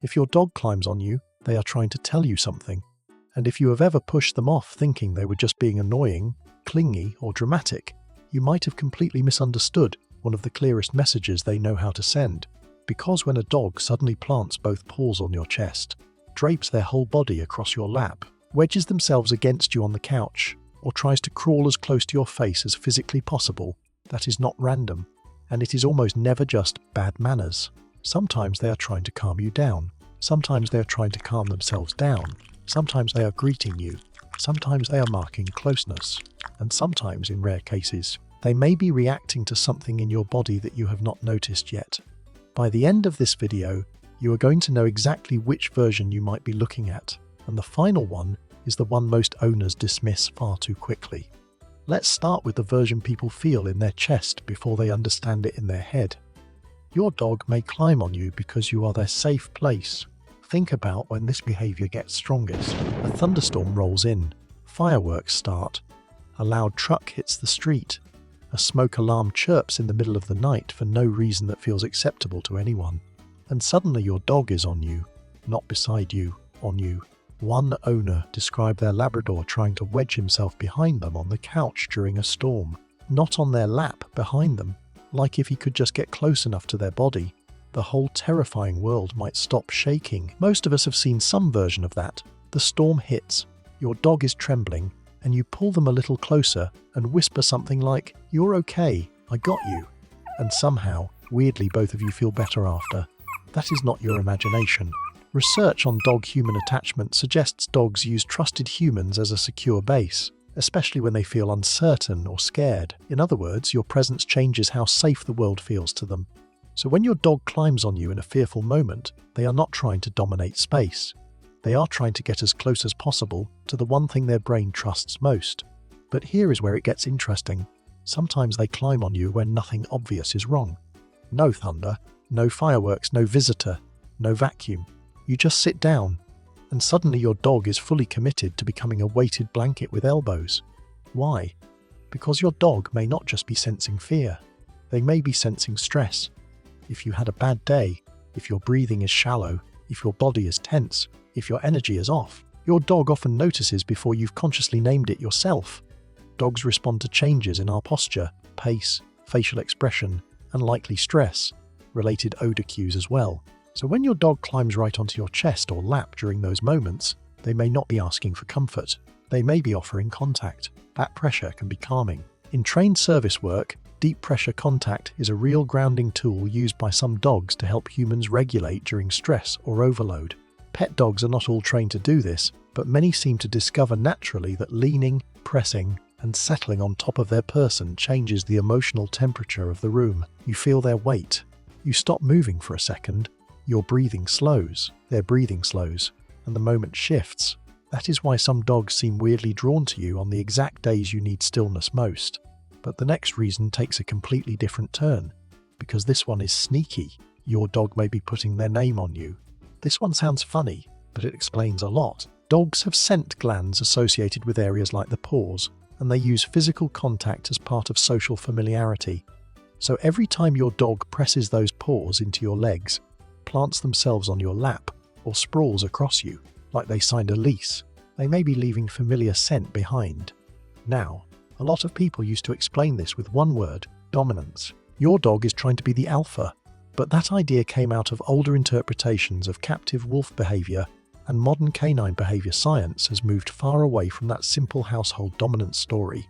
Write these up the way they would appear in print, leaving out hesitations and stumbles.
If your dog climbs on you, they are trying to tell you something. And if you have ever pushed them off thinking they were just being annoying, clingy, or dramatic, you might have completely misunderstood one of the clearest messages they know how to send. Because when a dog suddenly plants both paws on your chest, drapes their whole body across your lap, wedges themselves against you on the couch, or tries to crawl as close to your face as physically possible, that is not random, and it is almost never just bad manners. Sometimes they are trying to calm you down. Sometimes they are trying to calm themselves down. Sometimes they are greeting you. Sometimes they are marking closeness. And sometimes, in rare cases, they may be reacting to something in your body that you have not noticed yet. By the end of this video, you are going to know exactly which version you might be looking at, and the final one is the one most owners dismiss far too quickly. Let's start with the version people feel in their chest before they understand it in their head. Your dog may climb on you because you are their safe place. Think about when this behavior gets strongest. A thunderstorm rolls in, fireworks start, a loud truck hits the street, a smoke alarm chirps in the middle of the night for no reason that feels acceptable to anyone. And suddenly your dog is on you, not beside you, on you. One owner described their Labrador trying to wedge himself behind them on the couch during a storm, not on their lap behind them, like if he could just get close enough to their body, the whole terrifying world might stop shaking. Most of us have seen some version of that. The storm hits, your dog is trembling, and you pull them a little closer and whisper something like, "You're okay, I got you." And somehow, weirdly, both of you feel better after. That is not your imagination. Research on dog-human attachment suggests dogs use trusted humans as a secure base, especially when they feel uncertain or scared. In other words, your presence changes how safe the world feels to them. So when your dog climbs on you in a fearful moment, they are not trying to dominate space. They are trying to get as close as possible to the one thing their brain trusts most. But here is where it gets interesting. Sometimes they climb on you when nothing obvious is wrong. No thunder, no fireworks, no visitor, no vacuum. You just sit down, and suddenly your dog is fully committed to becoming a weighted blanket with elbows. Why? Because your dog may not just be sensing fear. They may be sensing stress. If you had a bad day, if your breathing is shallow, if your body is tense, if your energy is off, your dog often notices before you've consciously named it yourself. Dogs respond to changes in our posture, pace, facial expression, and likely stress, related odor cues as well. So when your dog climbs right onto your chest or lap during those moments, they may not be asking for comfort. They may be offering contact. That pressure can be calming. In trained service work, deep pressure contact is a real grounding tool used by some dogs to help humans regulate during stress or overload. Pet dogs are not all trained to do this, but many seem to discover naturally that leaning, pressing, and settling on top of their person changes the emotional temperature of the room. You feel their weight. You stop moving for a second. Your breathing slows, their breathing slows, and the moment shifts. That is why some dogs seem weirdly drawn to you on the exact days you need stillness most. But the next reason takes a completely different turn, because this one is sneaky. Your dog may be putting their name on you. This one sounds funny, but it explains a lot. Dogs have scent glands associated with areas like the paws, and they use physical contact as part of social familiarity. So every time your dog presses those paws into your legs, plants themselves on your lap, or sprawls across you, like they signed a lease, they may be leaving familiar scent behind. Now, a lot of people used to explain this with one word: dominance. Your dog is trying to be the alpha, but that idea came out of older interpretations of captive wolf behavior, and modern canine behavior science has moved far away from that simple household dominance story.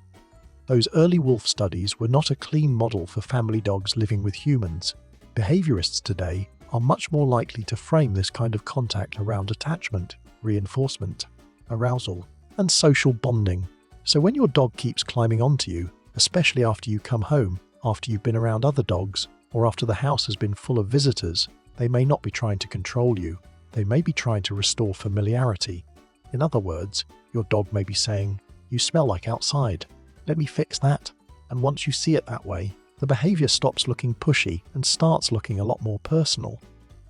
Those early wolf studies were not a clean model for family dogs living with humans. Behaviorists today are much more likely to frame this kind of contact around attachment, reinforcement, arousal, and social bonding. So when your dog keeps climbing onto you, especially after you come home, after you've been around other dogs, or after the house has been full of visitors, they may not be trying to control you. They may be trying to restore familiarity. In other words, your dog may be saying, "You smell like outside. Let me fix that." And once you see it that way, the behavior stops looking pushy and starts looking a lot more personal.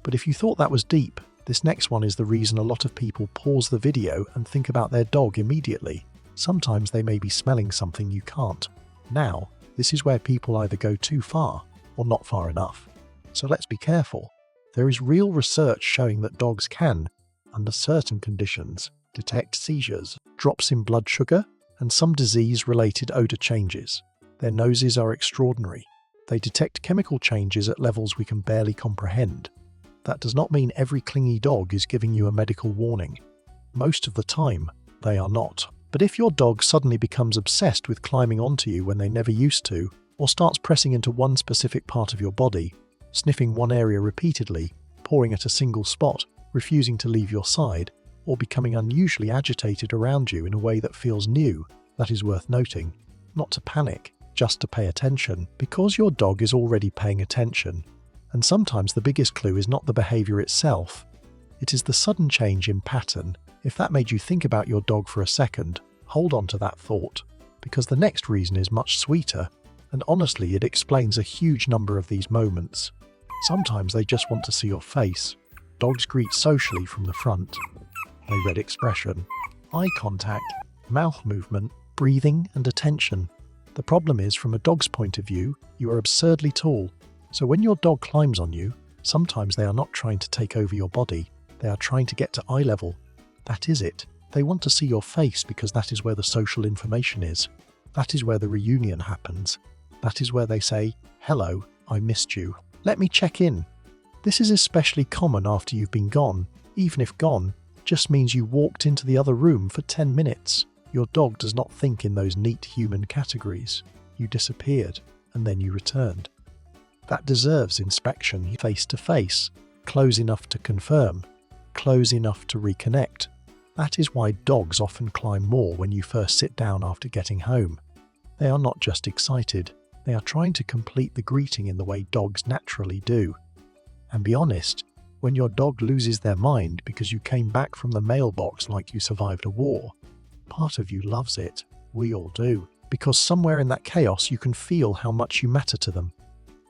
But if you thought that was deep, this next one is the reason a lot of people pause the video and think about their dog immediately. Sometimes they may be smelling something you can't. Now, this is where people either go too far or not far enough. So let's be careful. There is real research showing that dogs can, under certain conditions, detect seizures, drops in blood sugar, and some disease-related odor changes. Their noses are extraordinary. They detect chemical changes at levels we can barely comprehend. That does not mean every clingy dog is giving you a medical warning. Most of the time, they are not. But if your dog suddenly becomes obsessed with climbing onto you when they never used to, or starts pressing into one specific part of your body, sniffing one area repeatedly, pawing at a single spot, refusing to leave your side, or becoming unusually agitated around you in a way that feels new, that is worth noting. Not to panic, just to pay attention, because your dog is already paying attention. And sometimes the biggest clue is not the behavior itself. It is the sudden change in pattern. If that made you think about your dog for a second, hold on to that thought, because the next reason is much sweeter, and honestly it explains a huge number of these moments. Sometimes they just want to see your face. Dogs greet socially from the front. They read expression, eye contact, mouth movement, breathing, and attention. The problem is, from a dog's point of view, you are absurdly tall. So when your dog climbs on you, sometimes they are not trying to take over your body, they are trying to get to eye level. That is it. They want to see your face because that is where the social information is. That is where the reunion happens. That is where they say, "Hello, I missed you. Let me check in." This is especially common after you've been gone. Even if gone just means you walked into the other room for 10 minutes. Your dog does not think in those neat human categories. You disappeared, and then you returned. That deserves inspection face to face, close enough to confirm, close enough to reconnect. That is why dogs often climb more when you first sit down after getting home. They are not just excited, they are trying to complete the greeting in the way dogs naturally do. And be honest, when your dog loses their mind because you came back from the mailbox like you survived a war, part of you loves it. We all do. Because somewhere in that chaos you can feel how much you matter to them.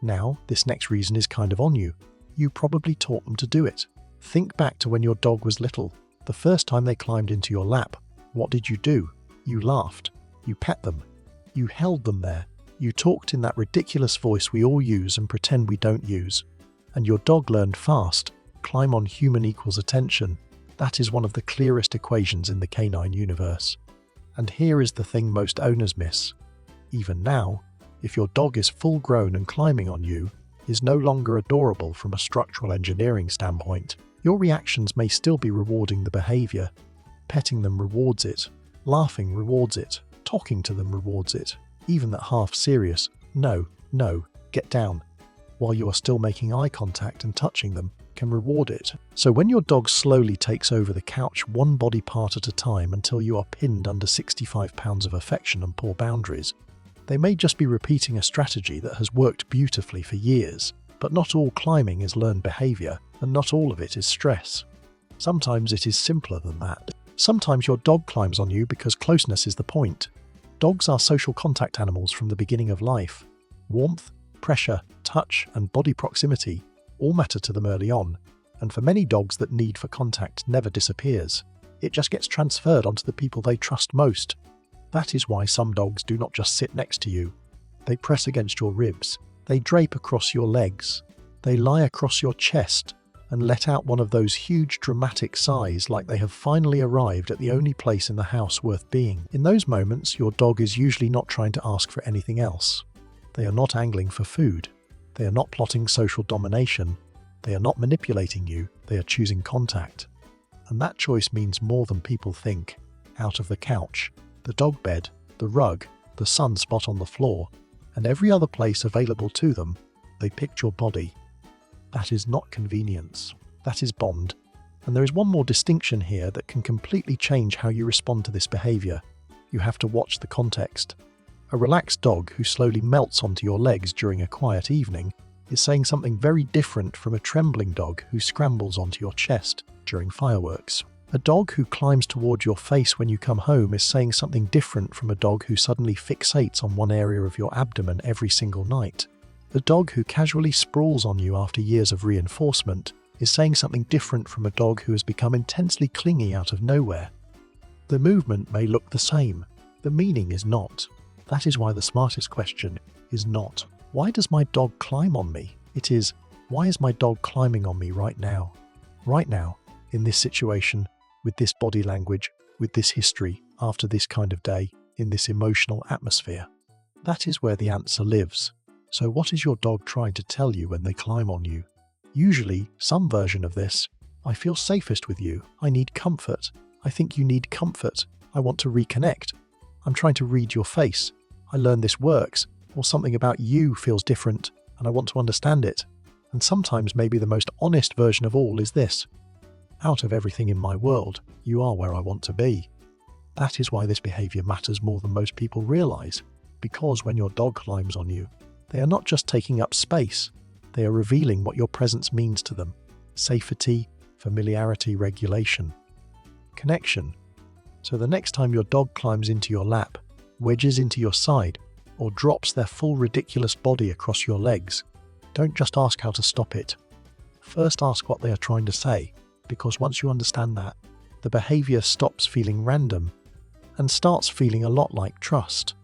Now, this next reason is kind of on you. You probably taught them to do it. Think back to when your dog was little. The first time they climbed into your lap, what did you do? You laughed. You pet them. You held them there. You talked in that ridiculous voice we all use and pretend we don't use. And your dog learned fast. Climb on human equals attention. That is one of the clearest equations in the canine universe. And here is the thing most owners miss. Even now, if your dog is full grown and climbing on you, is no longer adorable from a structural engineering standpoint, your reactions may still be rewarding the behavior. Petting them rewards it. Laughing rewards it. Talking to them rewards it. Even that half serious, no, get down, while you are still making eye contact and touching them, can reward it. So when your dog slowly takes over the couch one body part at a time until you are pinned under 65 pounds of affection and poor boundaries, they may just be repeating a strategy that has worked beautifully for years. But not all climbing is learned behavior, and not all of it is stress. Sometimes it is simpler than that. Sometimes your dog climbs on you because closeness is the point. Dogs are social contact animals from the beginning of life. Warmth, pressure, touch, and body proximity all matter to them early on, and for many dogs that need for contact never disappears. It just gets transferred onto the people they trust most. That is why some dogs do not just sit next to you. They press against your ribs. They drape across your legs. They lie across your chest and let out one of those huge dramatic sighs like they have finally arrived at the only place in the house worth being. In those moments, your dog is usually not trying to ask for anything else. They are not angling for food. They are not plotting social domination. They are not manipulating you. They are choosing contact. And that choice means more than people think. Out of the couch, the dog bed, the rug, the sun spot on the floor, and every other place available to them, they picked your body. That is not convenience. That is bond. And there is one more distinction here that can completely change how you respond to this behavior. You have to watch the context. A relaxed dog who slowly melts onto your legs during a quiet evening is saying something very different from a trembling dog who scrambles onto your chest during fireworks. A dog who climbs toward your face when you come home is saying something different from a dog who suddenly fixates on one area of your abdomen every single night. The dog who casually sprawls on you after years of reinforcement is saying something different from a dog who has become intensely clingy out of nowhere. The movement may look the same. The meaning is not. That is why the smartest question is not, "Why does my dog climb on me?" It is, Why is my dog climbing on me right now? Right now, in this situation, with this body language, with this history, after this kind of day, in this emotional atmosphere? That is where the answer lives. So what is your dog trying to tell you when they climb on you? Usually, some version of this: I feel safest with you. I need comfort. I think you need comfort. I want to reconnect. I'm trying to read your face. I learn this works. Or something about you feels different, and I want to understand it. And sometimes maybe the most honest version of all is this: out of everything in my world, you are where I want to be. That is why this behavior matters more than most people realize. Because when your dog climbs on you, they are not just taking up space, they are revealing what your presence means to them. Safety, familiarity, regulation, connection. So the next time your dog climbs into your lap, wedges into your side, or drops their full ridiculous body across your legs, don't just ask how to stop it. First ask what they are trying to say, because once you understand that, the behavior stops feeling random and starts feeling a lot like trust.